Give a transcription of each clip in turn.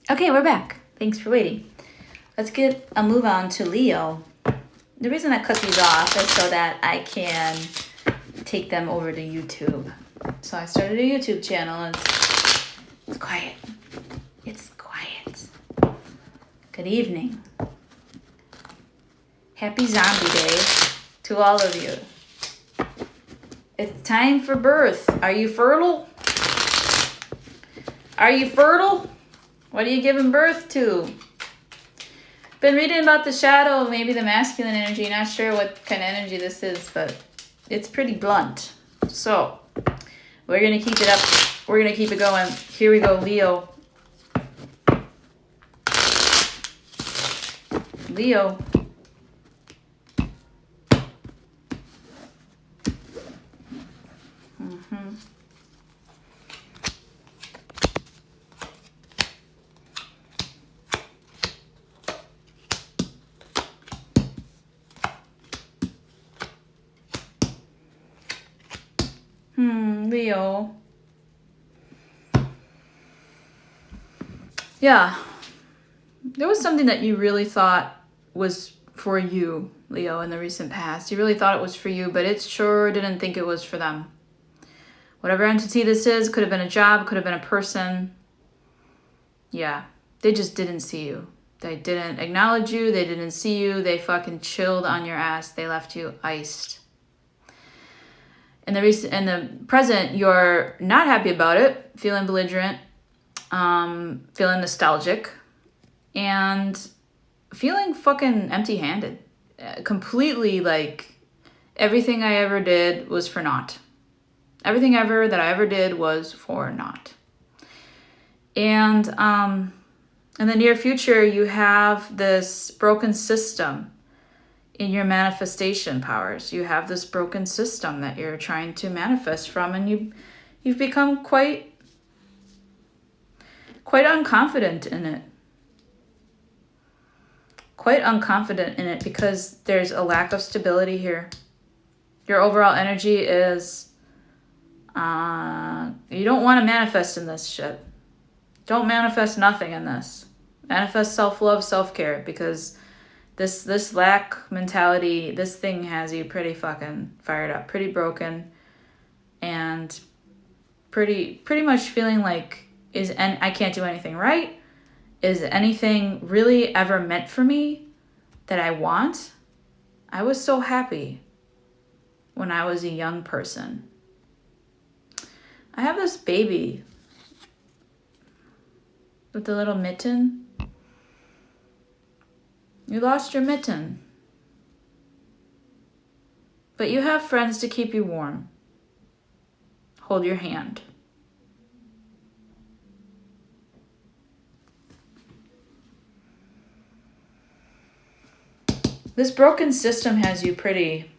Okay, we're back. Thanks for waiting. Let's get a move on to Leo. The reason I cut these off is so that I can take them over to YouTube. So I started a YouTube channel and it's quiet. It's quiet. Good evening. Happy Zombie Day to all of you. It's time for birth. Are you fertile? Are you fertile? What are you giving birth to? Been reading about the shadow, maybe the masculine energy. Not sure what kind of energy this is, but it's pretty blunt. So we're going to keep it up. We're going to keep it going. Here we go, Leo. Leo. Leo. Yeah. There was something that you really thought was for you, Leo, in the recent past. You really thought it was for you, but it sure didn't think it was for them. Whatever entity this is, could have been a job, could have been a person. Yeah. They just didn't see you. They didn't acknowledge you. They didn't see you. They fucking chilled on your ass. They left you iced. In the present, you're not happy about it, feeling belligerent, feeling nostalgic, and feeling fucking empty-handed. Completely like everything I ever did was for naught. Everything ever that I ever did was for naught. And in the near future, you have this broken system in your manifestation powers. You have this broken system that you're trying to manifest from, and you've become quite unconfident in it. Quite unconfident in it because there's a lack of stability here. Your overall energy is you don't want to manifest in this shit. Don't manifest nothing in this. Manifest self-love, self-care, because this lack mentality, this thing has you pretty fucking fired up, pretty broken, and pretty much feeling like, I can't do anything right? Is anything really ever meant for me that I want? I was so happy when I was a young person. I have this baby with the little mitten. You lost your mitten. But you have friends to keep you warm. Hold your hand. This broken system has you pretty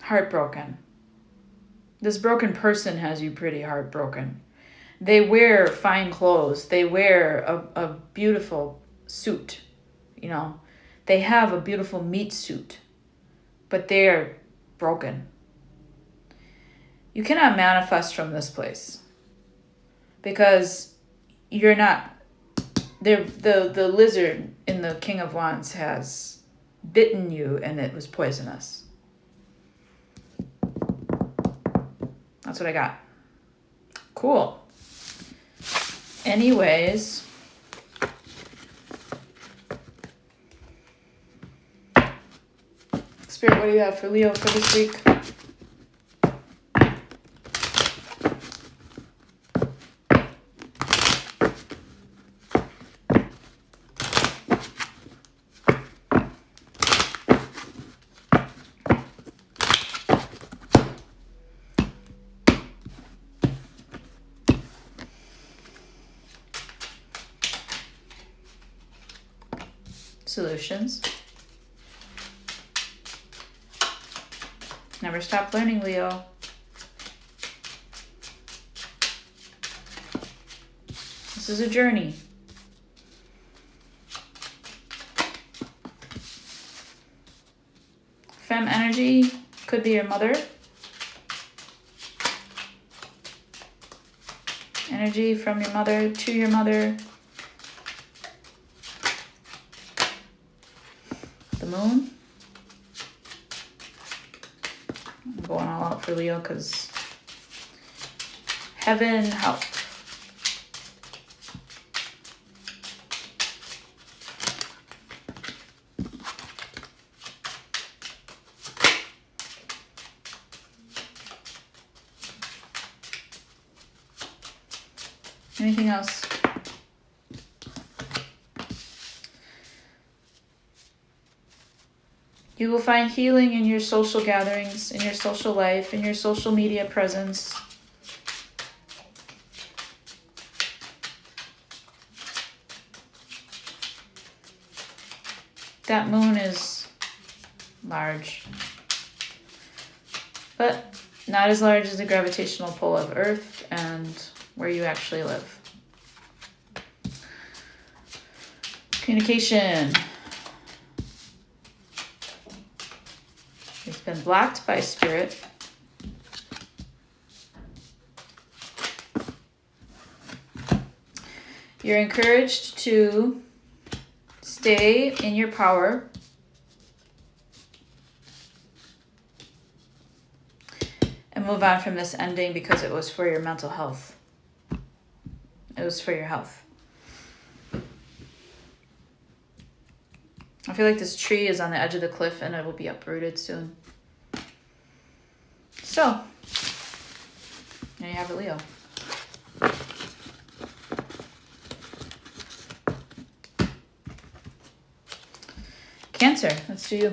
heartbroken. This broken person has you pretty heartbroken. They wear fine clothes. They wear a beautiful suit, you know. They have a beautiful meat suit, but they're broken. You cannot manifest from this place because you're not. The lizard in the King of Wands has bitten you and it was poisonous. That's what I got. Cool. Anyways. Spirit, what do you have for Leo for this week? Solutions. Never stop learning, Leo. This is a journey. Femme energy could be your mother. Energy from your mother to your mother. moon. I'm going all out for Leo because heaven help. Anything else? You will find healing in your social gatherings, in your social life, in your social media presence. That moon is large, but not as large as the gravitational pull of Earth and where you actually live. Communication. It's been blocked by spirit. You're encouraged to stay in your power. And move on from this ending because it was for your mental health. It was for your health. I feel like this tree is on the edge of the cliff and it will be uprooted soon. So, there you have it, Leo. Cancer, let's do you.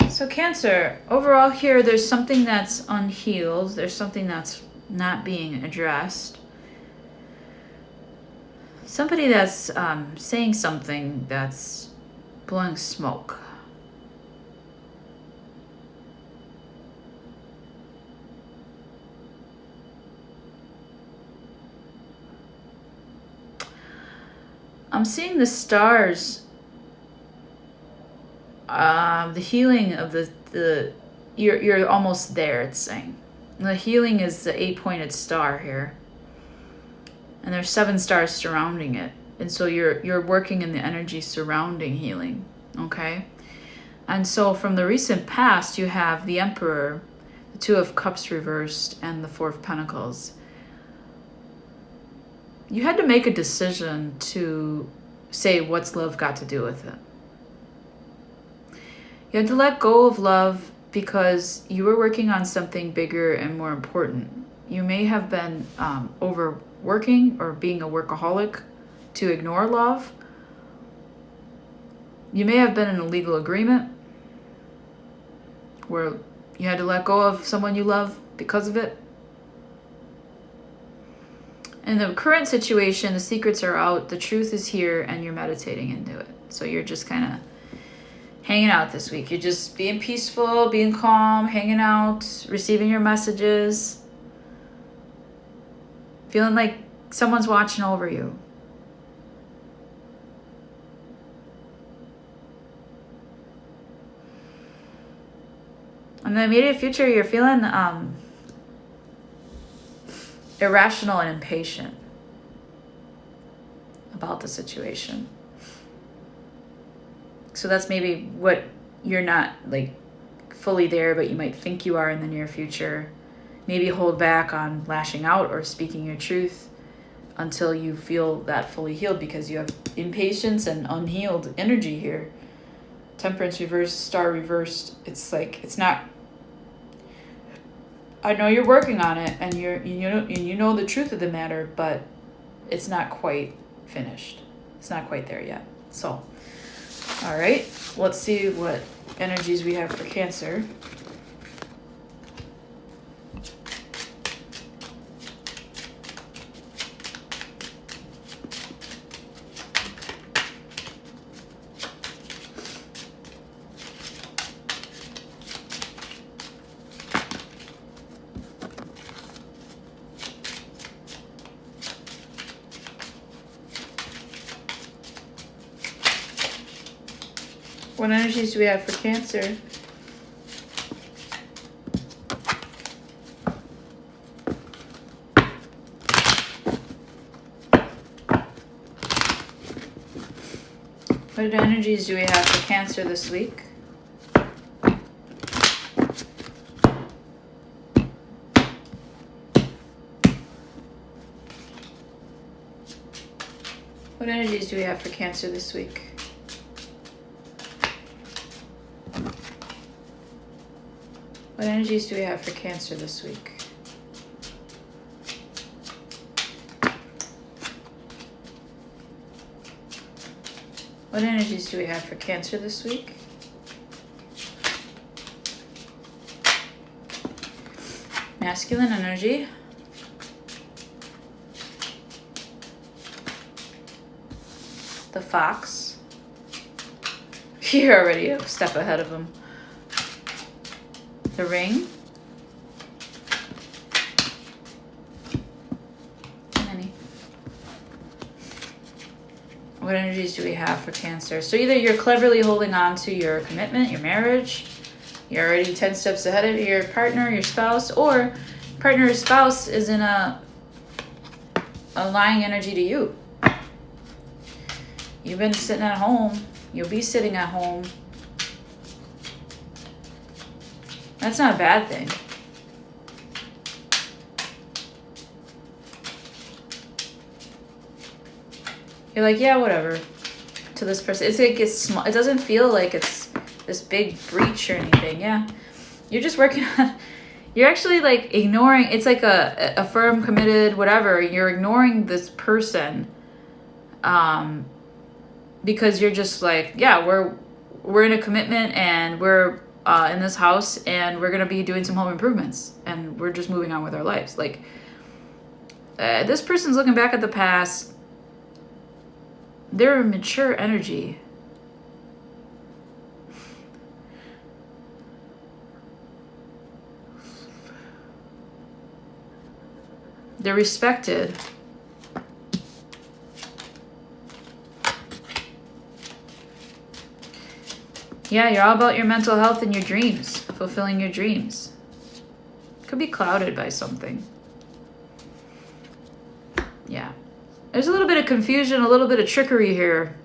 So Cancer, overall here, there's something that's unhealed. There's something that's not being addressed. Somebody that's saying something that's blowing smoke. I'm seeing the stars. The healing of you're almost there, it's saying. And the healing is the 8-pointed star here. And there's 7 stars surrounding it. And so you're working in the energy surrounding healing, okay? And so from the recent past, you have the Emperor, the 2 of Cups reversed, and the 4 of Pentacles. You had to make a decision to say, what's love got to do with it? You had to let go of love because you were working on something bigger and more important. You may have been overworking or being a workaholic to ignore love. You may have been in a legal agreement where you had to let go of someone you love because of it. In the current situation, the secrets are out, the truth is here, and you're meditating into it. So you're just kind of hanging out this week. You're just being peaceful, being calm, hanging out, receiving your messages, feeling like someone's watching over you. In the immediate future, you're feeling irrational and impatient about the situation. So that's maybe what you're not like fully there, but you might think you are in the near future. Maybe hold back on lashing out or speaking your truth until you feel that fully healed, because you have impatience and unhealed energy here. Temperance reversed, Star reversed. It's like, it's not, I know you're working on it, and you know the truth of the matter, but it's not quite finished. It's not quite there yet. So, all right, let's see what energies we have for Cancer. What energies do we have for Cancer? What energies do we have for Cancer this week? What energies do we have for Cancer this week? What energies do we have for Cancer this week? What energies do we have for Cancer this week? Masculine energy. The Fox. You're already a step ahead of him. The Ring. Many. What energies do we have for Cancer? So either you're cleverly holding on to your commitment, your marriage, you're already 10 steps ahead of your partner, your spouse, or partner or spouse is in a lying energy to you. You've been sitting at home. You'll be sitting at home. That's not a bad thing. You're like, yeah, whatever. To this person, it's like it's small. It doesn't feel like it's this big breach or anything. Yeah, you're just working on. You're actually like ignoring. It's like a firm, committed, whatever. You're ignoring this person, because you're just like, yeah, we're in a commitment, and we're in this house, and we're gonna be doing some home improvements, and we're just moving on with our lives. Like, this person's looking back at the past. They're a mature energy. They're respected. Yeah, you're all about your mental health and your dreams, fulfilling your dreams. Could be clouded by something. Yeah. There's a little bit of confusion, a little bit of trickery here.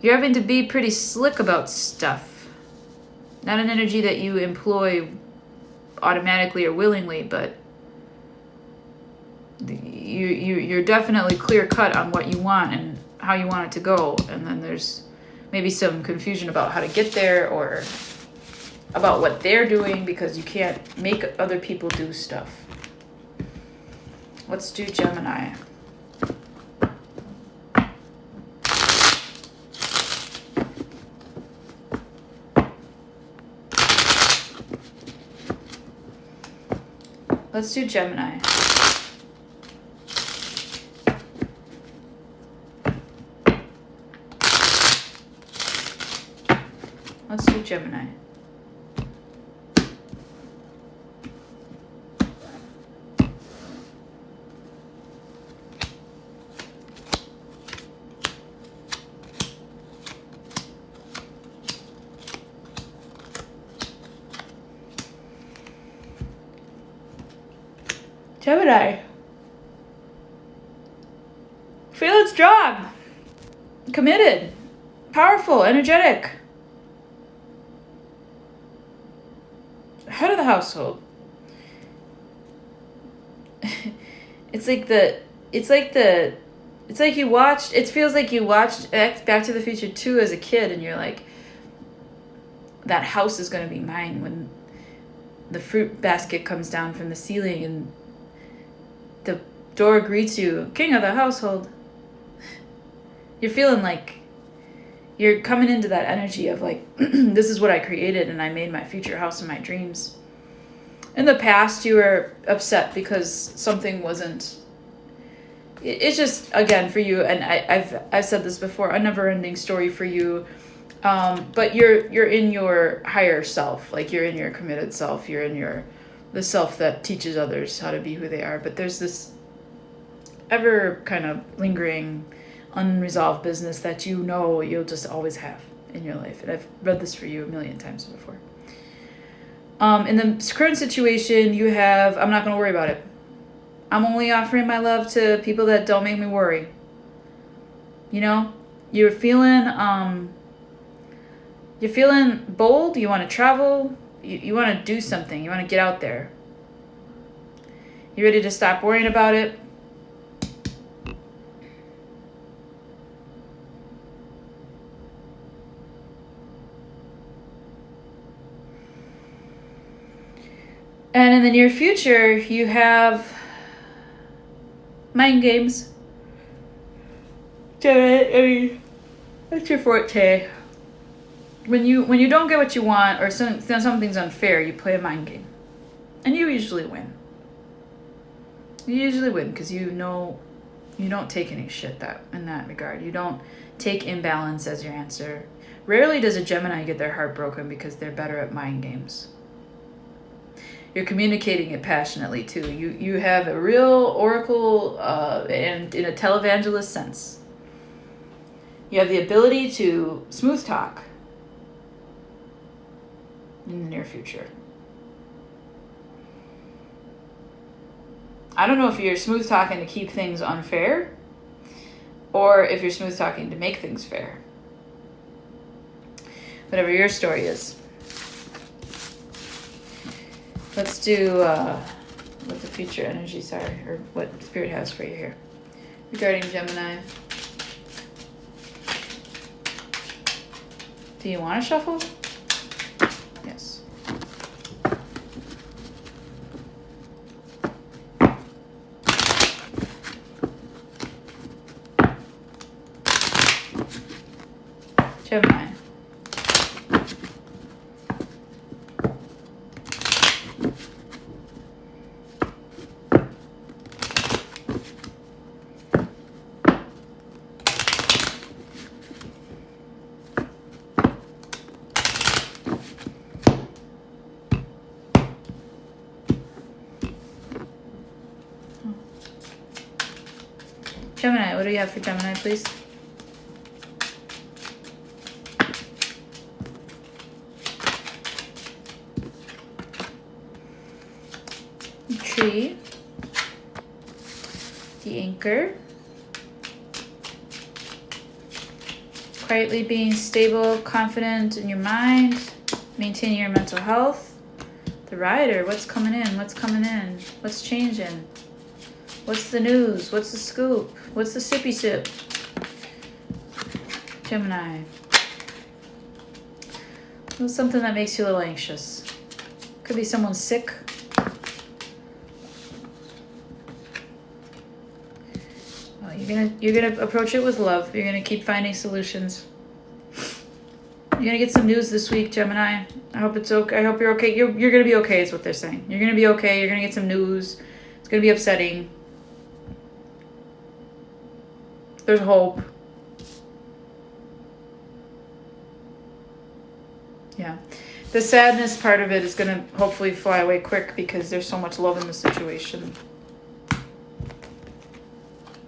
You're having to be pretty slick about stuff. Not an energy that you employ automatically or willingly, but you're definitely clear cut on what you want and how you want it to go. And then there's maybe some confusion about how to get there, or about what they're doing, because you can't make other people do stuff. Let's do Gemini. Let's do Gemini. Let's do Gemini. Gemini. Feeling strong. Committed. Powerful. Energetic. Head of the household. It's like the It's like you watched, it feels like you watched Back to the Future 2 as a kid, and you're like, that house is going to be mine when the fruit basket comes down from the ceiling and the door greets you, king of the household. You're feeling like you're coming into that energy of like, this is what I created and I made my future house in my dreams. In the past, you were upset because something wasn't. It's just, again, for you, and I've said this before, a never-ending story for you. But you're in your higher self, like you're in your committed self, you're in the self that teaches others how to be who they are. But there's this ever kind of lingering, unresolved business that you'll just always have in your life. And I've read this for you a million times before. In the current situation you have, I'm not going to worry about it. I'm only offering my love to people that don't make me worry. You know, you're feeling bold. You want to travel. You want to do something. You want to get out there. You ready to stop worrying about it? And in the near future, you have mind games. That's your forte. When you don't get what you want or something's unfair, you play a mind game. And you usually win. You usually win because you know you don't take any shit in that regard. You don't take imbalance as your answer. Rarely does a Gemini get their heart broken because they're better at mind games. You're communicating it passionately too. You have a real oracle and in a televangelist sense. You have the ability to smooth talk in the near future. I don't know if you're smooth talking to keep things unfair or if you're smooth talking to make things fair. Whatever your story is. Let's do what the future energies are, or what Spirit has for you here. Regarding Gemini. Do you want to shuffle? Yes. Gemini. Gemini, what do you have for Gemini, please? Tree. The anchor. Quietly being stable, confident in your mind, maintaining your mental health. The rider, what's coming in? What's coming in? What's changing? What's the news? What's the scoop? What's the sippy sip? Gemini. What's something that makes you a little anxious? Could be someone sick. Well, you're gonna approach it with love. You're gonna keep finding solutions. You're gonna get some news this week, Gemini. I hope it's okay. I hope you're okay. You're gonna be okay, is what they're saying. You're gonna be okay. You're gonna get some news. It's gonna be upsetting. There's hope. Yeah. The sadness part of it is going to hopefully fly away quick because there's so much love in the situation.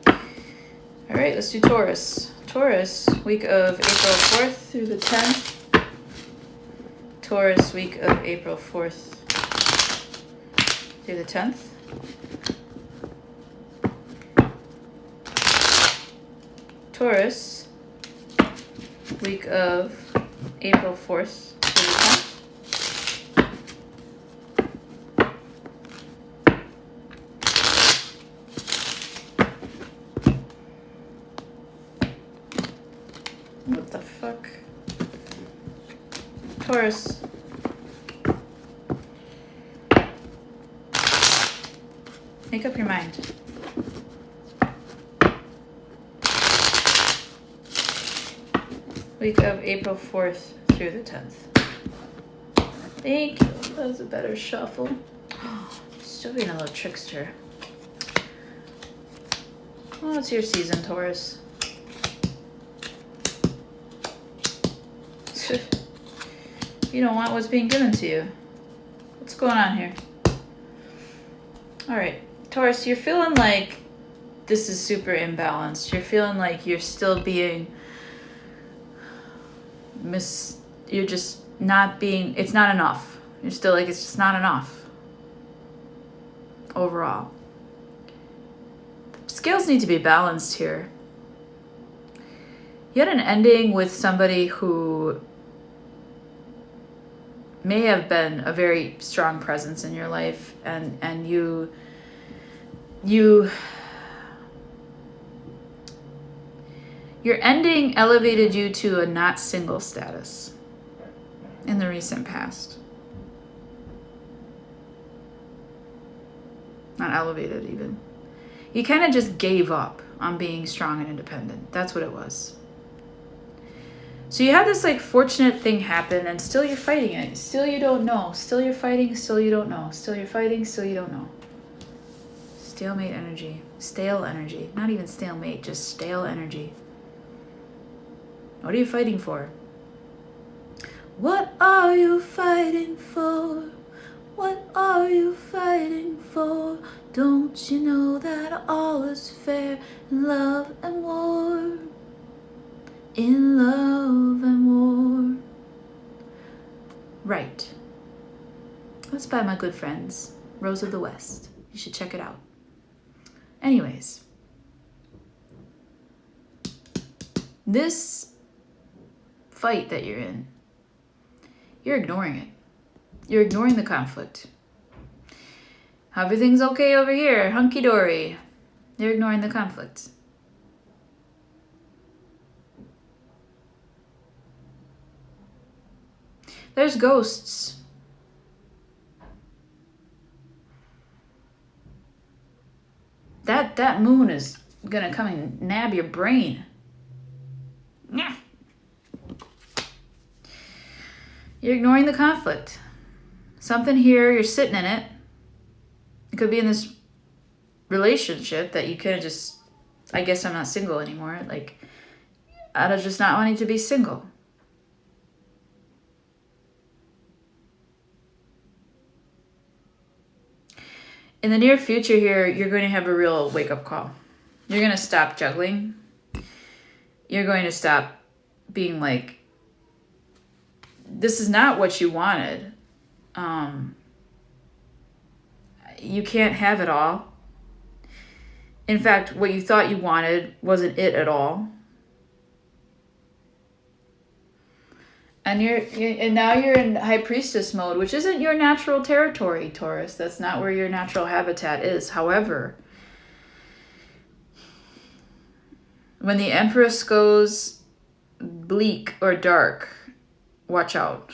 All right, let's do Taurus. Taurus, week of April 4th through the 10th. Taurus, week of April 4th through the 10th. Taurus, week of April 4th through the 10th. What the fuck? Taurus. Make up your mind. Week of April 4th through the 10th. Thank you. That was a better shuffle. Still being a little trickster. Well, it's your season, Taurus. You don't want what's being given to you. What's going on here? All right, Taurus, you're feeling like this is super imbalanced. You're feeling like you're still being you're just not being, it's not enough. You're still like, it's just not enough overall. Scales need to be balanced here. You had an ending with somebody who may have been a very strong presence in your life, and your ending elevated you to a not single status in the recent past. Not elevated even. You kind of just gave up on being strong and independent. That's what it was. So you had this like fortunate thing happen, and still you're fighting it. Still you don't know. Still you're fighting, still you don't know. Still you're fighting, still you don't know. Stalemate energy. Stale energy. Not even stalemate, just stale energy. What are you fighting for? What are you fighting for? What are you fighting for? Don't you know that all is fair in love and war? In love and war. Right. That's by my good friends, Rose of the West. You should check it out. Anyways, this fight that you're in, you're ignoring it. You're ignoring the conflict. Everything's okay over here, hunky-dory. You're ignoring the conflict. There's ghosts. That moon is gonna come and nab your brain. Yeah. You're ignoring the conflict. Something here, you're sitting in it. It could be in this relationship that you kind of just, I guess I'm not single anymore. Like, out of just not wanting to be single. In the near future here, you're going to have a real wake-up call. You're going to stop juggling. You're going to stop being like, this is not what you wanted. You can't have it all. In fact, what you thought you wanted wasn't it at all. And now you're in High Priestess mode, which isn't your natural territory, Taurus. That's not where your natural habitat is. However, when the Empress goes bleak or dark, watch out.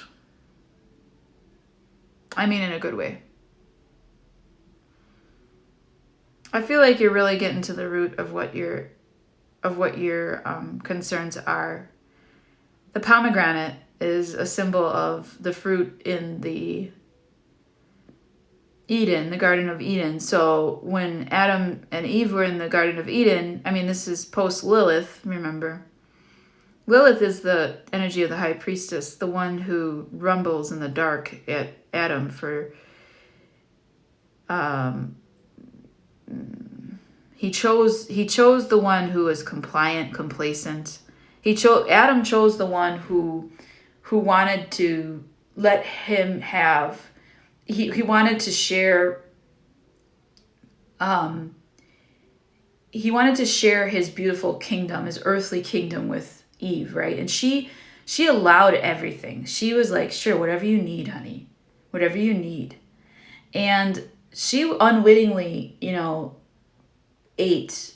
I mean in a good way. I feel like you're really getting to the root of what your concerns are. The pomegranate is a symbol of the fruit in the Eden, the Garden of Eden. So when Adam and Eve were in the Garden of Eden, I mean, this is post-Lilith, remember. Lilith is the energy of the High Priestess, the one who rumbles in the dark at Adam for... He chose the one who was compliant, complacent. Adam chose the one who wanted to let him have, he wanted to share, he wanted to share his beautiful kingdom, his earthly kingdom with Eve, right? And she allowed everything. She was like, sure, whatever you need, honey, whatever you need. And she unwittingly, ate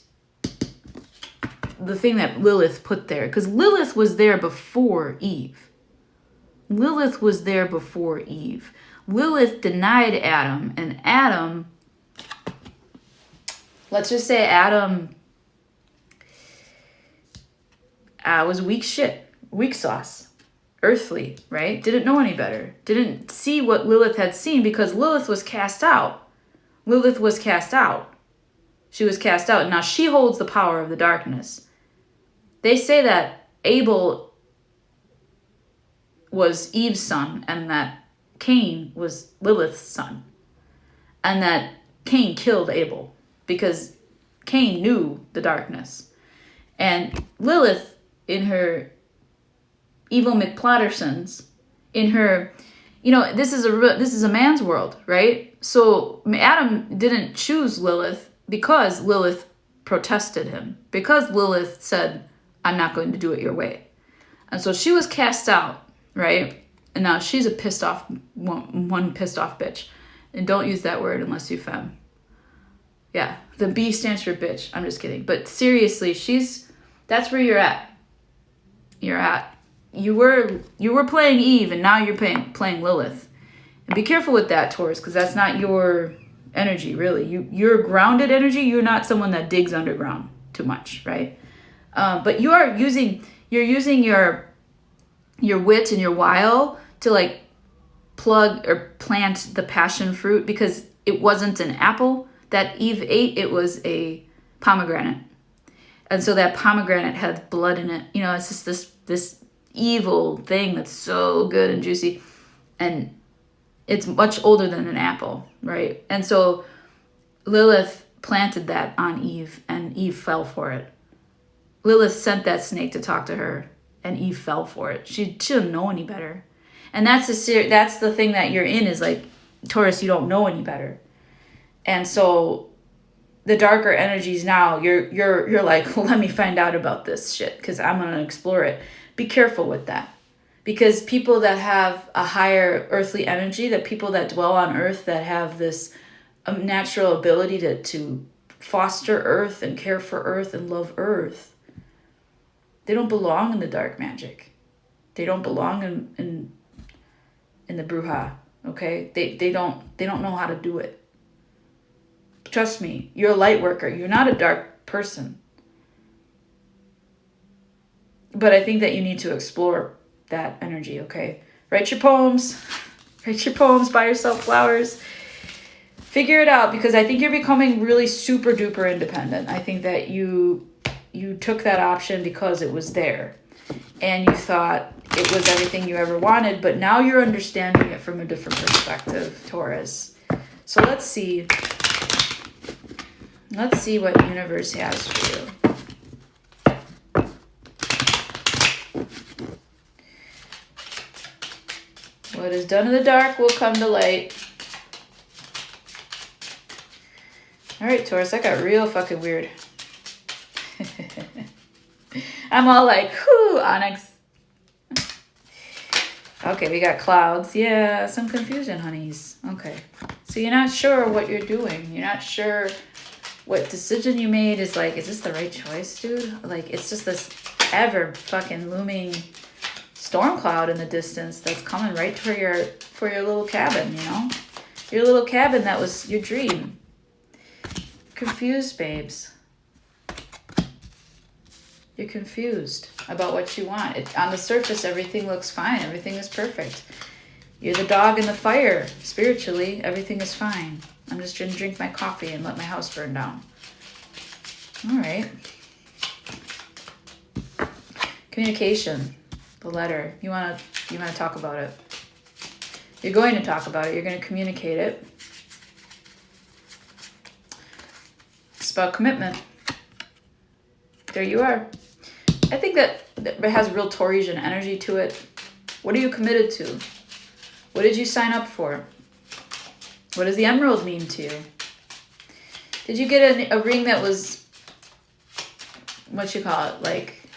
the thing that Lilith put there. Because Lilith was there before Eve. Lilith was there before Eve. Lilith denied Adam, and Adam, let's just say Adam was weak shit, weak sauce, earthly, right? Didn't know any better. Didn't see what Lilith had seen because Lilith was cast out. Lilith was cast out. She was cast out. Now she holds the power of the darkness. They say that Abel was Eve's son and that Cain was Lilith's son. And that Cain killed Abel because Cain knew the darkness. And Lilith, in her evil McPlattersons, in her, this is a man's world, right? So Adam didn't choose Lilith because Lilith protested him, because Lilith said, I'm not going to do it your way. And so she was cast out, right? And now she's a pissed off, one pissed off bitch. And don't use that word unless you femme. Yeah, the B stands for bitch. I'm just kidding. But seriously, that's where you're at. You were playing Eve, and now you're playing Lilith. And be careful with that, Taurus, because that's not your energy, really. You're grounded energy. You're not someone that digs underground too much, right? But you're using your wit and your wile to like plug or plant the passion fruit, because it wasn't an apple that Eve ate, it was a pomegranate. And so that pomegranate had blood in it. It's just this evil thing that's so good and juicy. And it's much older than an apple, right? And so Lilith planted that on Eve, and Eve fell for it. Lilith sent that snake to talk to her, and Eve fell for it. She didn't know any better. And that's the thing that you're in, is like, Taurus, you don't know any better. And so the darker energies now, you're like, well, let me find out about this shit because I'm going to explore it. Be careful with that. Because people that have a higher earthly energy, that people that dwell on earth, that have this natural ability to foster earth and care for earth and love earth, they don't belong in the dark magic. They don't belong in the bruja, okay? They don't know how to do it. Trust me, you're a light worker. You're not a dark person. But I think that you need to explore that energy, okay? Write your poems. Write your poems. Buy yourself flowers. Figure it out, because I think you're becoming really super duper independent. I think that you took that option because it was there. And you thought it was everything you ever wanted. But now you're understanding it from a different perspective, Taurus. So let's see. Let's see what the universe has for you. What is done in the dark will come to light. All right, Taurus, that got real fucking weird. I'm all like, whoo, Onyx. Okay, we got clouds. Yeah, some confusion, honeys. Okay. So you're not sure what you're doing. You're not sure what decision you made is like, is this the right choice, dude? Like, it's just this ever fucking looming storm cloud in the distance that's coming right for your little cabin, Your little cabin that was your dream. Confused, babes. You're confused about what you want. On the surface, everything looks fine. Everything is perfect. You're the dog in the fire. Spiritually, everything is fine. I'm just going to drink my coffee and let my house burn down. All right. Communication. The letter. You want to talk about it. You're going to talk about it. You're going to communicate it. It's about commitment. There you are. I think that it has real Taurasian energy to it. What are you committed to? What did you sign up for? What does the emerald mean to you? Did you get a ring that was, what you call it? Like,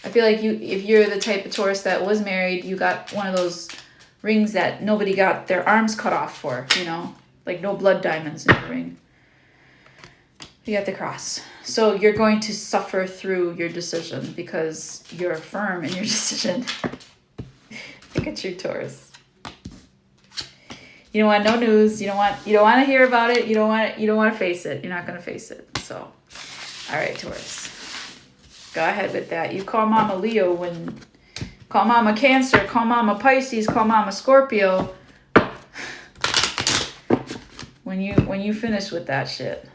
I feel like if you're the type of Taurus that was married, you got one of those rings that nobody got their arms cut off for, Like no blood diamonds in the ring. You got the cross. So you're going to suffer through your decision because you're firm in your decision. Look at you, Taurus. You don't want no news. You don't want to hear about it. You don't want to face it. You're not going to face it. So, all right, Taurus. Go ahead with that. You call Mama Leo call Mama Cancer, call Mama Pisces, call Mama Scorpio. When you finish with that shit.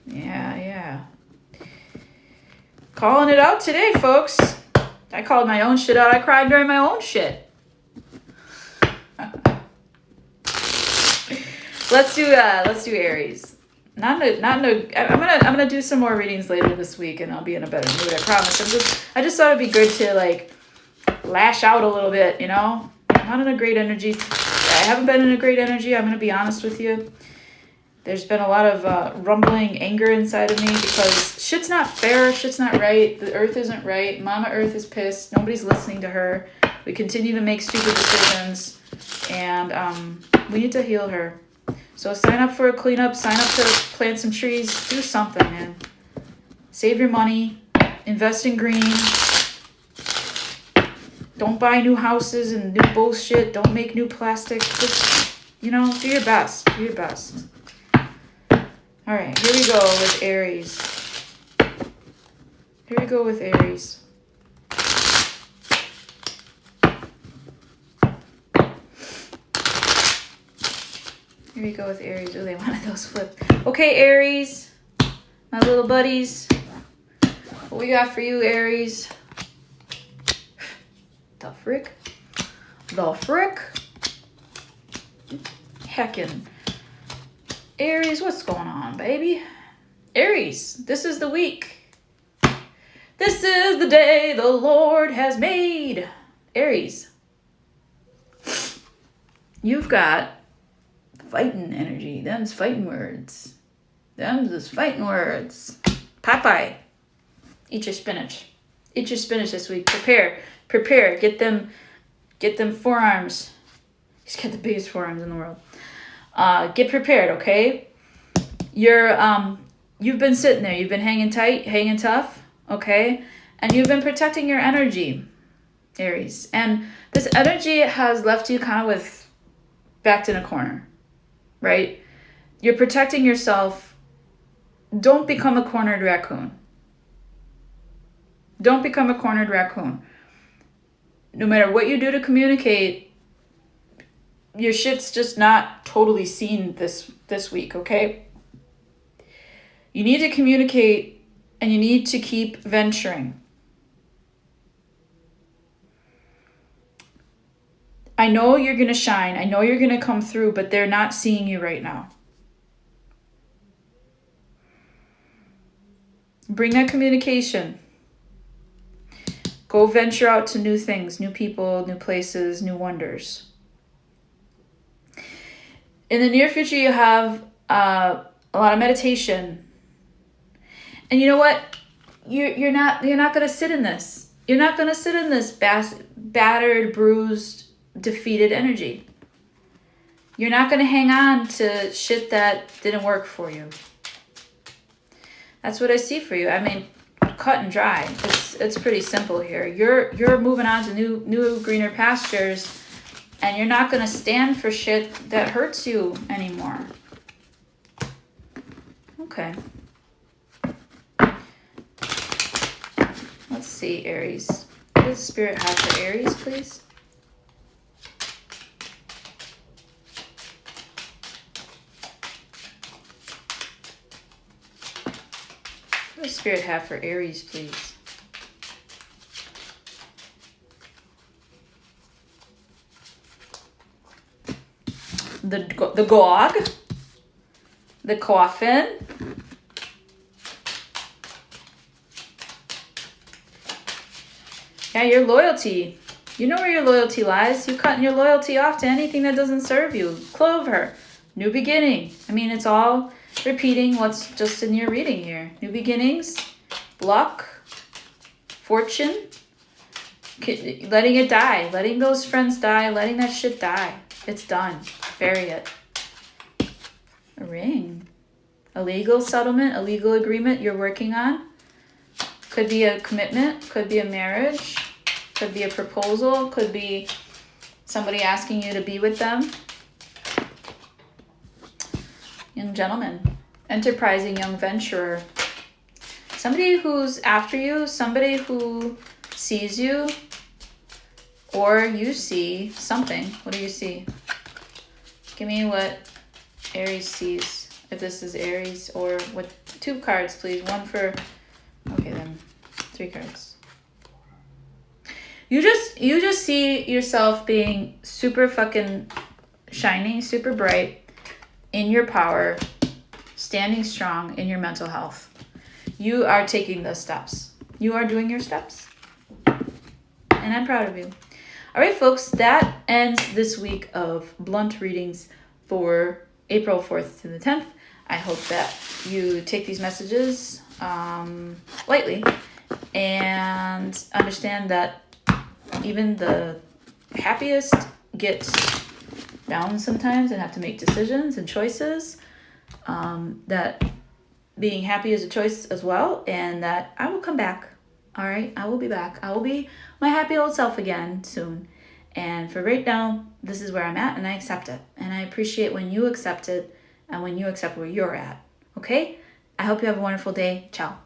Yeah. Calling it out today, folks. I called my own shit out. I cried during my own shit. Let's do Aries. I'm gonna do some more readings later this week, and I'll be in a better mood. I promise. I just thought it'd be good to like lash out a little bit. You know, I'm not in a great energy. I haven't been in a great energy. I'm gonna be honest with you. There's been a lot of rumbling anger inside of me because shit's not fair. Shit's not right. The earth isn't right. Mama Earth is pissed. Nobody's listening to her. We continue to make stupid decisions. And we need to heal her. So sign up for a cleanup. Sign up to plant some trees. Do something, man. Save your money. Invest in green. Don't buy new houses and new bullshit. Don't make new plastic. Just, do your best. Do your best. All right, here we go with Aries. Here we go with Aries. Here we go with Aries. Oh, they wanted those flipped. Okay, Aries, my little buddies. What we got for you, Aries? The frick? Heckin'. Aries, what's going on, baby? Aries, this is the week. This is the day the Lord has made. Aries, you've got fighting energy. Them's fighting words. Them's is fighting words. Popeye, eat your spinach. Eat your spinach this week. Prepare. Get them forearms. He's got the biggest forearms in the world. Get prepared, okay? You've been sitting there. You've been hanging tight, hanging tough, okay? And you've been protecting your energy, Aries. And this energy has left you kind of backed in a corner, right? You're protecting yourself. Don't become a cornered raccoon. Don't become a cornered raccoon. No matter what you do to communicate, your shit's just not totally seen this week, okay? You need to communicate and you need to keep venturing. I know you're going to shine. I know you're going to come through, but they're not seeing you right now. Bring that communication. Go venture out to new things, new people, new places, new wonders. In the near future, you have a lot of meditation. And you know what? You're not going to sit in this. You're not going to sit in this battered, bruised, defeated energy. You're not going to hang on to shit that didn't work for you. That's what I see for you. I mean, cut and dry. It's pretty simple here. You're moving on to new greener pastures. And you're not going to stand for shit that hurts you anymore. Okay. Let's see, Aries. What does Spirit have for Aries, please? What does Spirit have for Aries, please? The gog, the coffin, yeah, your loyalty. You know where your loyalty lies. You're cutting your loyalty off to anything that doesn't serve you. Clover, new beginning. I mean, it's all repeating what's just in your reading here. New beginnings, luck, fortune, letting it die, letting those friends die, letting that shit die. It's done. Bury it. A ring. a legal settlement, a legal agreement you're working on. Could be a commitment, could be a marriage, could be a proposal, could be somebody asking you to be with them. Young gentleman, enterprising young venturer. Somebody who's after you, somebody who sees you, or you see something. What do you see? Give me what Aries sees, if this is Aries, or what? 2 cards, please. One for, okay then, 3 cards. You just see yourself being super fucking shining, super bright, in your power, standing strong in your mental health. You are taking those steps. You are doing your steps. And I'm proud of you. All right, folks, that ends this week of blunt readings for April 4th to the 10th. I hope that you take these messages lightly and understand that even the happiest get down sometimes and have to make decisions and choices. That being happy is a choice as well, and that I will come back. All right, I will be back. I will be my happy old self again soon. And for right now, this is where I'm at, and I accept it. And I appreciate when you accept it and when you accept where you're at. Okay? I hope you have a wonderful day. Ciao.